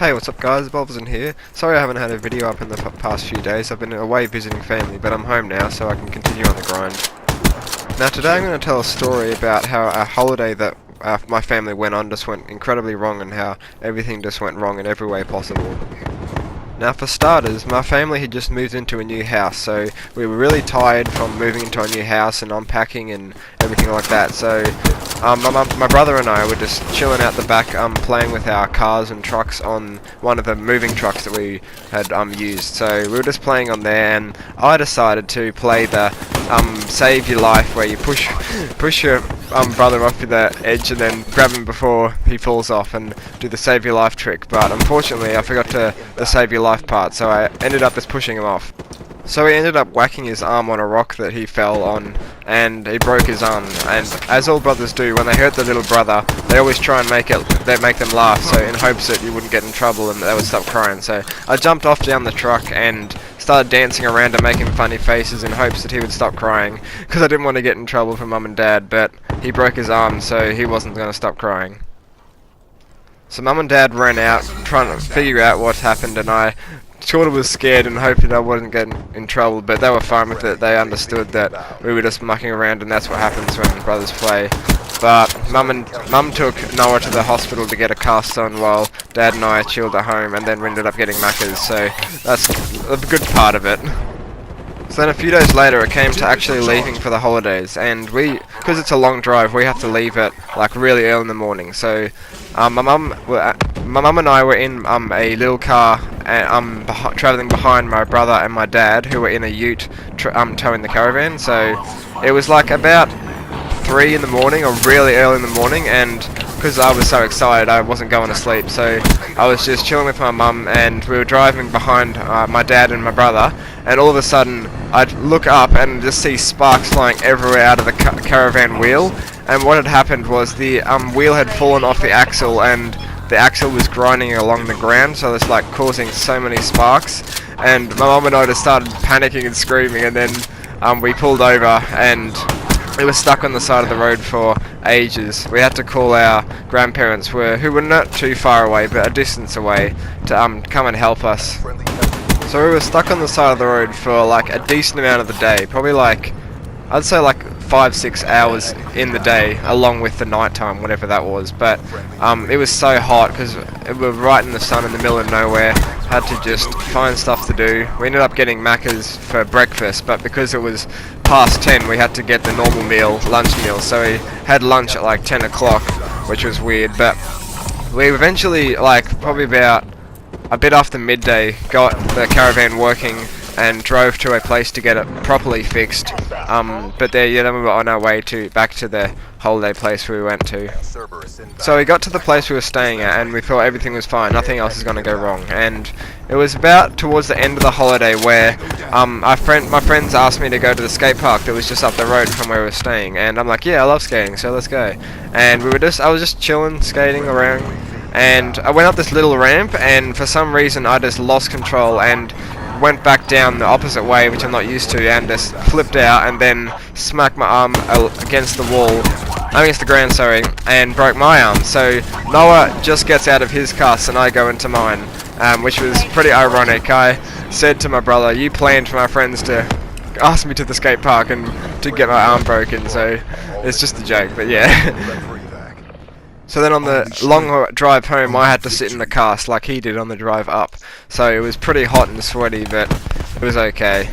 Hey, what's up guys, Bobson here. Sorry I haven't had a video up in the past few days. I've been away visiting family, but I'm home now so I can continue on the grind. Now today I'm going to tell a story about how a holiday that my family went on just went incredibly wrong, and how everything just went wrong in every way possible. Now for starters, my family had just moved into a new house, so we were really tired from moving into a new house and unpacking and everything like that. So my brother and I were just chilling out the back, playing with our cars and trucks on one of the moving trucks that we had used. So we were just playing on there, and I decided to play the save your life, where you push your brother off the edge and then grab him before he falls off and do the save your life trick. But unfortunately I forgot the save your life part, so I ended up just pushing him off. So he ended up whacking his arm on a rock that he fell on, and he broke his arm. And as all brothers do, when they hurt their little brother, they always try and make them laugh, so in hopes that you wouldn't get in trouble and they would stop crying. So I jumped off down the truck and started dancing around and making funny faces in hopes that he would stop crying, because I didn't want to get in trouble for Mum and Dad. But he broke his arm, so he wasn't going to stop crying. So Mum and Dad ran out trying to figure out what happened, and I sort of was scared and hoped that I wouldn't get in trouble, but they were fine with it. They understood that we were just mucking around, and that's what happens when brothers play. But Mum took Noah to the hospital to get a cast on, while Dad and I chilled at home, and then we ended up getting Maccas, so that's a good part of it. So then a few days later it came to actually leaving for the holidays, and because it's a long drive, we have to leave at like really early in the morning. So my mum and I were in a little car, travelling behind my brother and my dad, who were in a ute towing the caravan. So it was like about 3 in the morning, or really early in the morning, and because I was so excited I wasn't going to sleep, so I was just chilling with my mum, and we were driving behind my dad and my brother, and all of a sudden I'd look up and just see sparks flying everywhere out of the caravan wheel. And what had happened was the wheel had fallen off the axle, and the axle was grinding along the ground, so it's like causing so many sparks. And my mum and I just started panicking and screaming, and then we pulled over, and it was stuck on the side of the road for ages. We had to call our grandparents, who were not too far away, but a distance away, to come and help us. So we were stuck on the side of the road for like a decent amount of the day, probably like, I'd say like 5-6 hours in the day, along with the night time, whatever that was. But it was so hot because we were right in the sun in the middle of nowhere. Had to just find stuff to do. We ended up getting Maccas for breakfast, but because it was past 10 we had to get the normal meal, lunch meal. So we had lunch at like 10 o'clock, which was weird. But we eventually, like probably about a bit after midday, got the caravan working and drove to a place to get it properly fixed. But then we were on our way back to the holiday place we went to. So we got to the place we were staying at, and we thought everything was fine, nothing else is going to go wrong. And it was about towards the end of the holiday where my friends asked me to go to the skate park that was just up the road from where we were staying, and I'm like, yeah, I love skating, so let's go. And I was just chilling, skating around, and I went up this little ramp, and for some reason I just lost control and went back down the opposite way, which I'm not used to, and just flipped out and then smacked my arm against the ground, sorry, and broke my arm. So Noah just gets out of his cast and I go into mine, which was pretty ironic. I said to my brother, you planned for my friends to ask me to the skate park and to get my arm broken, so it's just a joke, but yeah. So then on the long drive home I had to sit in the cast like he did on the drive up. So it was pretty hot and sweaty, but it was okay.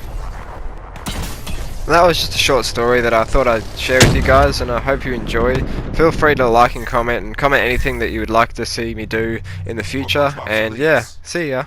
And that was just a short story that I thought I'd share with you guys, and I hope you enjoy. Feel free to like and comment anything that you would like to see me do in the future, and yeah, see ya.